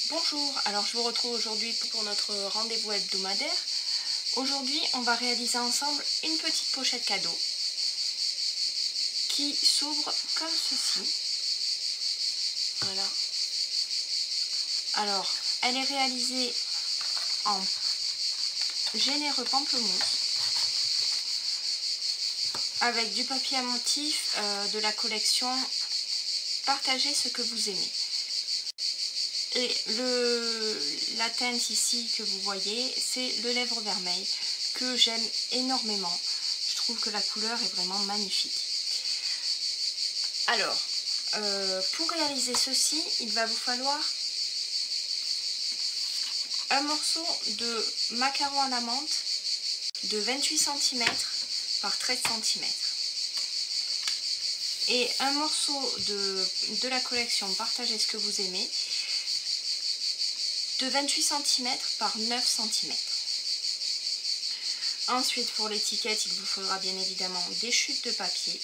Bonjour, alors je vous retrouve aujourd'hui pour notre rendez-vous hebdomadaire. Aujourd'hui, on va réaliser ensemble une petite pochette cadeau qui s'ouvre comme ceci. Voilà. Alors, elle est réalisée en généreux pamplemousse avec du papier à motif de la collection Partagez ce que vous aimez. Et la teinte ici que vous voyez, c'est le lèvre vermeil que j'aime énormément. Je trouve que la couleur est vraiment magnifique. Alors, pour réaliser ceci, il va vous falloir un morceau de macaron à la menthe de 28 cm par 13 cm. Et un morceau de la collection Partagez ce que vous aimez de 28 cm par 9 cm. Ensuite, pour l'étiquette, il vous faudra bien évidemment des chutes de papier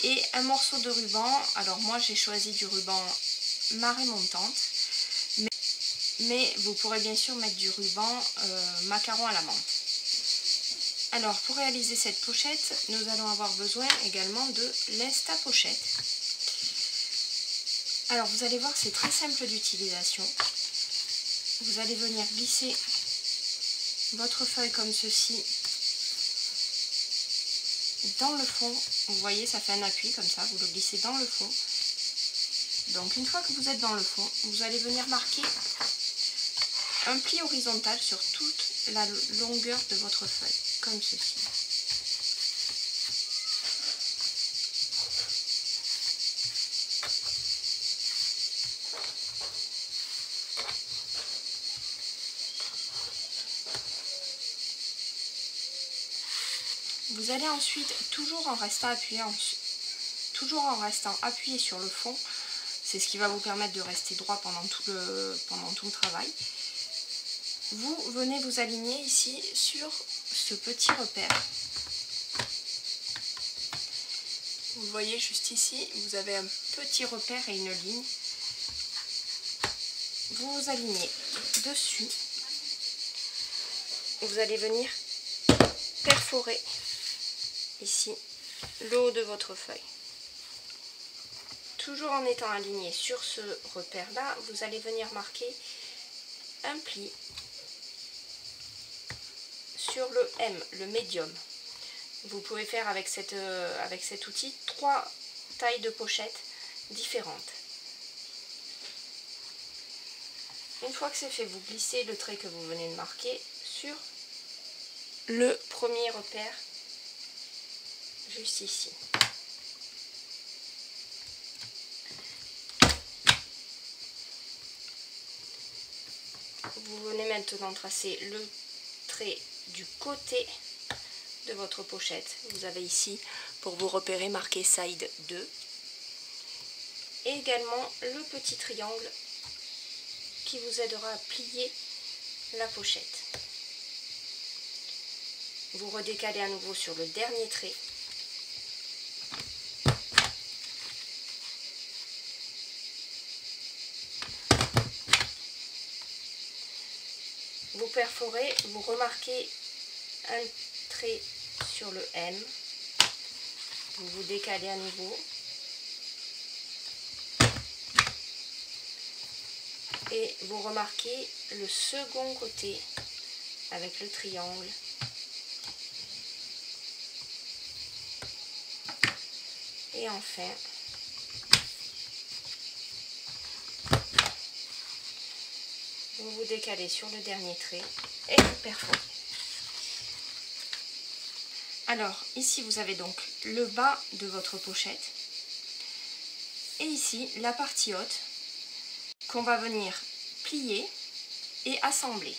et un morceau de ruban. Alors moi, j'ai choisi du ruban marée montante, mais vous pourrez bien sûr mettre du ruban macaron à la menthe. Alors, pour réaliser cette pochette, nous allons avoir besoin également de l'Insta-pochette. Alors, vous allez voir, c'est très simple d'utilisation. Vous allez venir glisser votre feuille comme ceci dans le fond. Vous voyez, ça fait un appui comme ça, vous le glissez dans le fond. Donc, une fois que vous êtes dans le fond, vous allez venir marquer un pli horizontal sur toute la longueur de votre feuille, comme ceci. Vous allez ensuite, toujours en restant appuyé sur le fond, c'est ce qui va vous permettre de rester droit pendant tout le travail. Vous venez vous aligner ici sur ce petit repère. Vous le voyez juste ici, vous avez un petit repère et une ligne. Vous vous alignez dessus. Vous allez venir perforer ici le haut de votre feuille. Toujours en étant aligné sur ce repère là, vous allez venir marquer un pli sur le M, le médium. Vous pouvez faire avec cet outil 3 tailles de pochettes différentes. Une fois que c'est fait, vous glissez le trait que vous venez de marquer sur le premier repère juste ici. Vous venez maintenant tracer le trait du côté de votre pochette. Vous avez ici, pour vous repérer, marqué side 2. Et également le petit triangle qui vous aidera à plier la pochette. Vous redécalez à nouveau sur le dernier trait. Vous perforez, vous remarquez un trait sur le M. Vous vous décalez à nouveau. Et vous remarquez le second côté avec le triangle. Et enfin, vous vous décalez sur le dernier trait et vous perforez. Alors, ici vous avez donc le bas de votre pochette. Et ici, la partie haute qu'on va venir plier et assembler.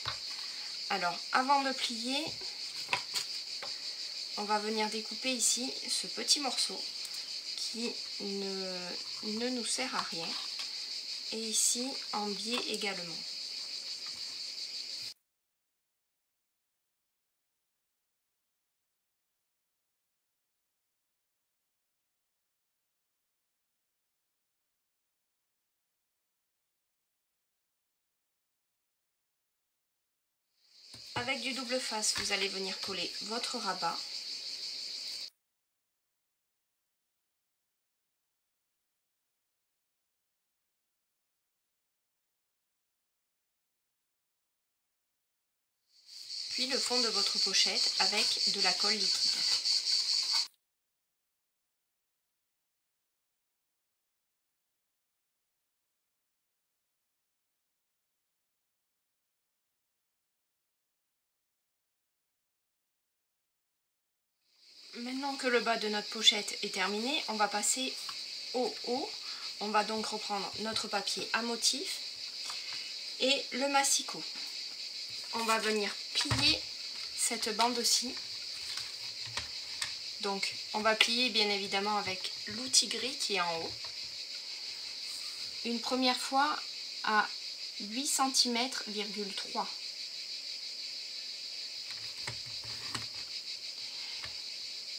Alors, avant de plier, on va venir découper ici ce petit morceau qui ne nous sert à rien. Et ici, en biais également. Avec du double face, vous allez venir coller votre rabat. Puis le fond de votre pochette avec de la colle liquide. Maintenant que le bas de notre pochette est terminé, on va passer au haut. On va donc reprendre notre papier à motif et le massicot. On va venir plier cette bande-ci. Donc on va plier bien évidemment avec l'outil gris qui est en haut. Une première fois à 8 cm,3.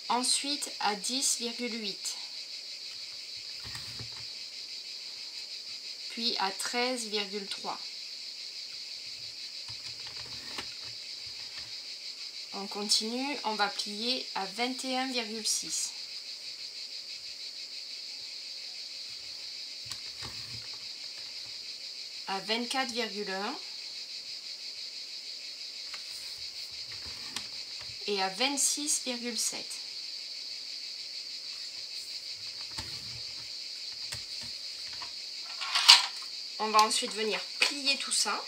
Ensuite à 10,8. Puis à 13,3. On continue, on va plier à 21,6. À 24,1 et à 26,7. On va ensuite venir plier tout ça.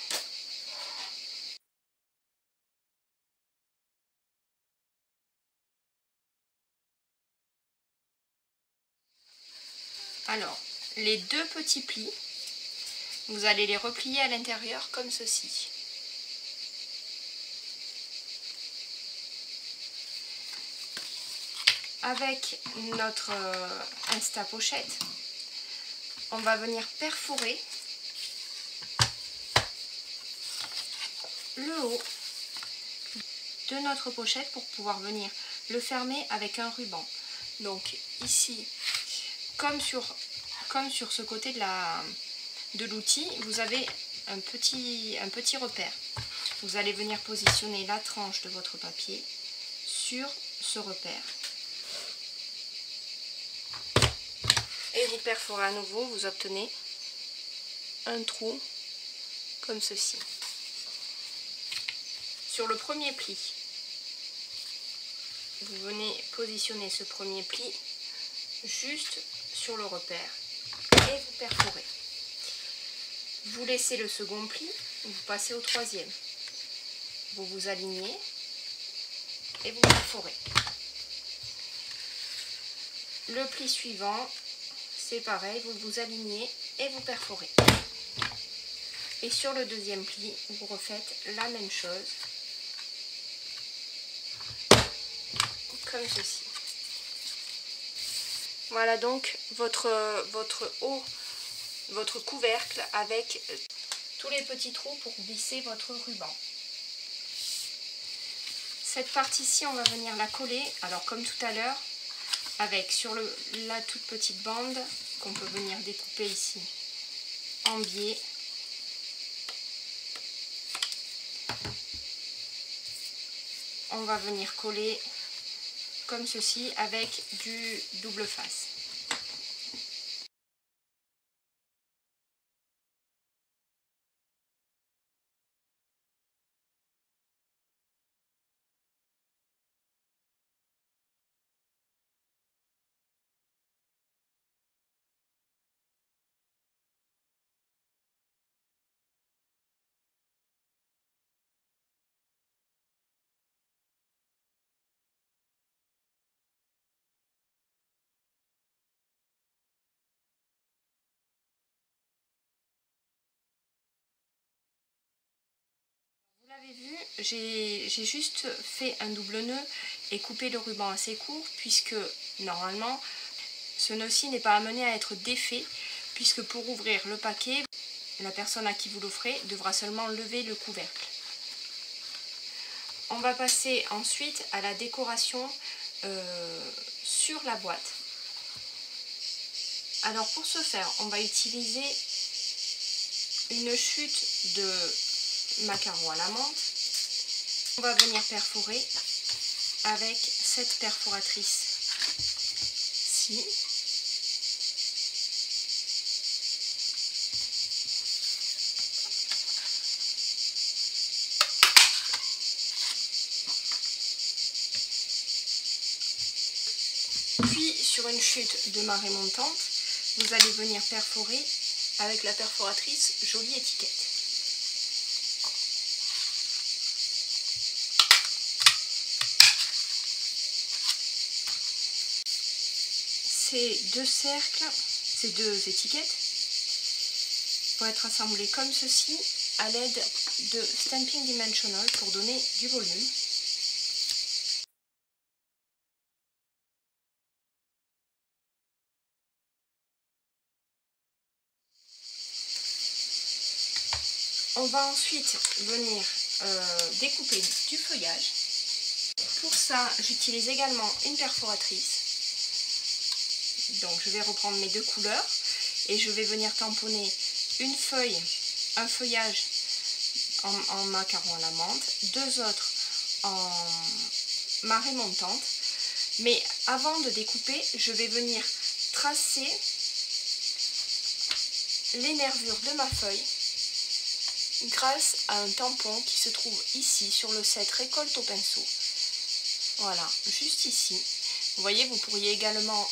Alors, les deux petits plis, vous allez les replier à l'intérieur comme ceci. Avec notre Instapochette, on va venir perforer le haut de notre pochette pour pouvoir venir le fermer avec un ruban. Donc ici, comme sur ce côté de l'outil, vous avez un petit repère. Vous allez venir positionner la tranche de votre papier sur ce repère. Et vous perforez à nouveau, vous obtenez un trou comme ceci. Sur le premier pli, vous venez positionner ce premier pli juste sur le repère et vous perforez. Vous laissez le second pli, vous passez au troisième. Vous vous alignez et vous perforez. Le pli suivant, c'est pareil, vous vous alignez et vous perforez. Et sur le deuxième pli, vous refaites la même chose, comme ceci. Voilà donc votre couvercle avec tous les petits trous pour visser votre ruban. Cette partie-ci, on va venir la coller, alors comme tout à l'heure, avec sur la toute petite bande qu'on peut venir découper ici en biais. On va venir coller comme ceci avec du double face. Vous l'avez vu, j'ai juste fait un double nœud et coupé le ruban assez court puisque normalement ce nœud-ci n'est pas amené à être défait puisque pour ouvrir le paquet, la personne à qui vous l'offrez devra seulement lever le couvercle. On va passer ensuite à la décoration sur la boîte. Alors pour ce faire, on va utiliser une chute de macarons à la menthe On va venir perforer avec cette perforatrice-ci. Puis sur une chute de marée montante, vous allez venir perforer avec la perforatrice jolie étiquette. Ces deux cercles, ces deux étiquettes vont être assemblées comme ceci à l'aide de Stamping Dimensional pour donner du volume. On va ensuite venir découper du feuillage. Pour ça, j'utilise également une perforatrice. Donc je vais reprendre mes deux couleurs et je vais venir tamponner une feuille, un feuillage en macaron à la menthe, deux autres en marée montante. Mais avant de découper, je vais venir tracer les nervures de ma feuille grâce à un tampon qui se trouve ici sur le set récolte au pinceau. Voilà, juste ici. Vous voyez, vous pourriez également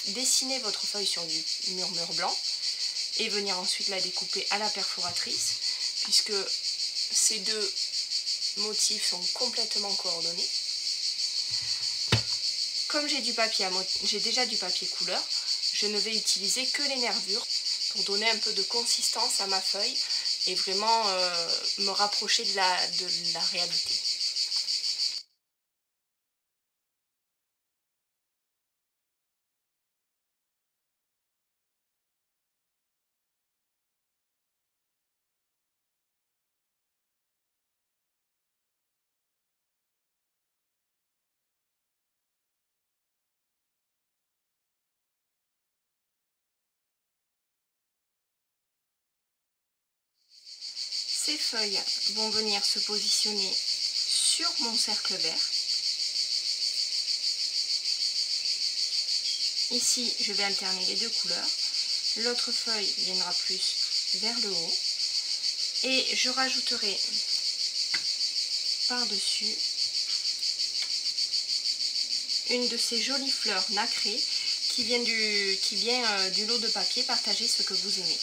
dessiner votre feuille sur du murmure blanc et venir ensuite la découper à la perforatrice, puisque ces deux motifs sont complètement coordonnés. Comme j'ai déjà du papier couleur, je ne vais utiliser que les nervures pour donner un peu de consistance à ma feuille et vraiment me rapprocher de la réalité. Ces feuilles vont venir se positionner sur mon cercle vert. Ici, je vais alterner les deux couleurs. L'autre feuille viendra plus vers le haut. Et je rajouterai par-dessus une de ces jolies fleurs nacrées qui vient du lot de papier Partagez ce que vous aimez.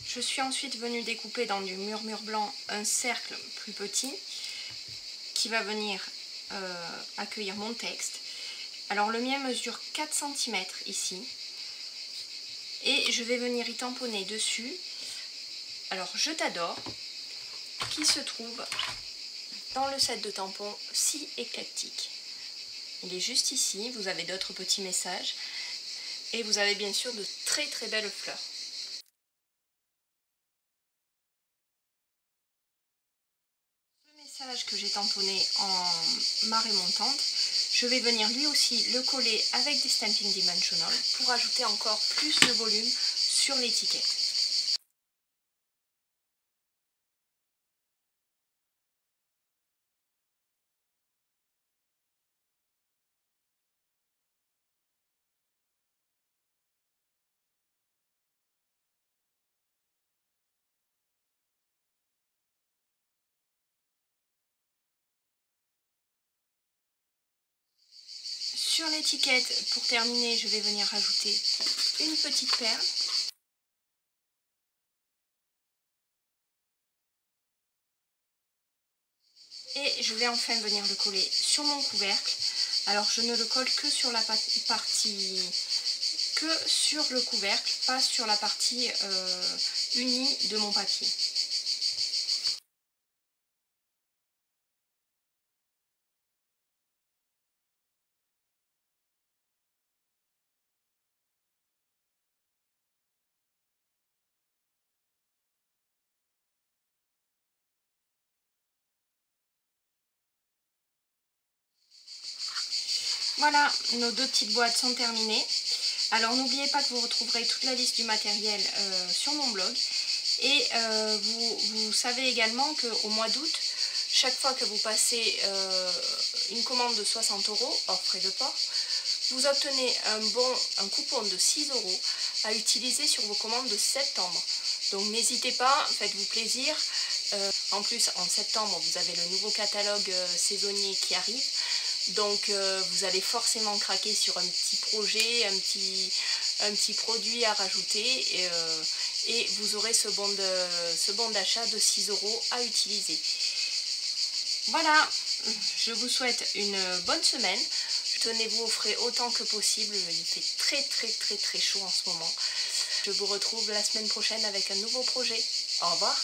Je suis ensuite venue découper dans du murmure blanc un cercle plus petit qui va venir accueillir mon texte. Alors le mien mesure 4 cm ici et je vais venir y tamponner dessus. Alors Je t'adore qui se trouve dans le set de tampons si éclectique. Il est juste ici, vous avez d'autres petits messages et vous avez bien sûr de très très belles fleurs. Le message que j'ai tamponné en marée montante, je vais venir lui aussi le coller avec des Stamping Dimensional pour ajouter encore plus de volume sur l'étiquette. Sur l'étiquette, pour terminer, je vais venir rajouter une petite perle. Et je vais enfin venir le coller sur mon couvercle. Alors je ne le colle que sur la partie, que sur le couvercle, pas sur la partie unie de mon papier. Voilà, nos 2 petites boîtes sont terminées. Alors n'oubliez pas que vous retrouverez toute la liste du matériel sur mon blog. Et vous savez également qu'au mois d'août, chaque fois que vous passez une commande de 60 € hors frais de port, vous obtenez un coupon de 6 € à utiliser sur vos commandes de septembre. Donc n'hésitez pas, faites-vous plaisir. En plus, en septembre, vous avez le nouveau catalogue saisonnier qui arrive. Donc vous allez forcément craquer sur un petit projet, un petit produit à rajouter et vous aurez ce bon d'achat de 6 € à utiliser. Voilà, je vous souhaite une bonne semaine. Tenez-vous au frais autant que possible, il fait très chaud en ce moment. Je vous retrouve la semaine prochaine avec un nouveau projet. Au revoir.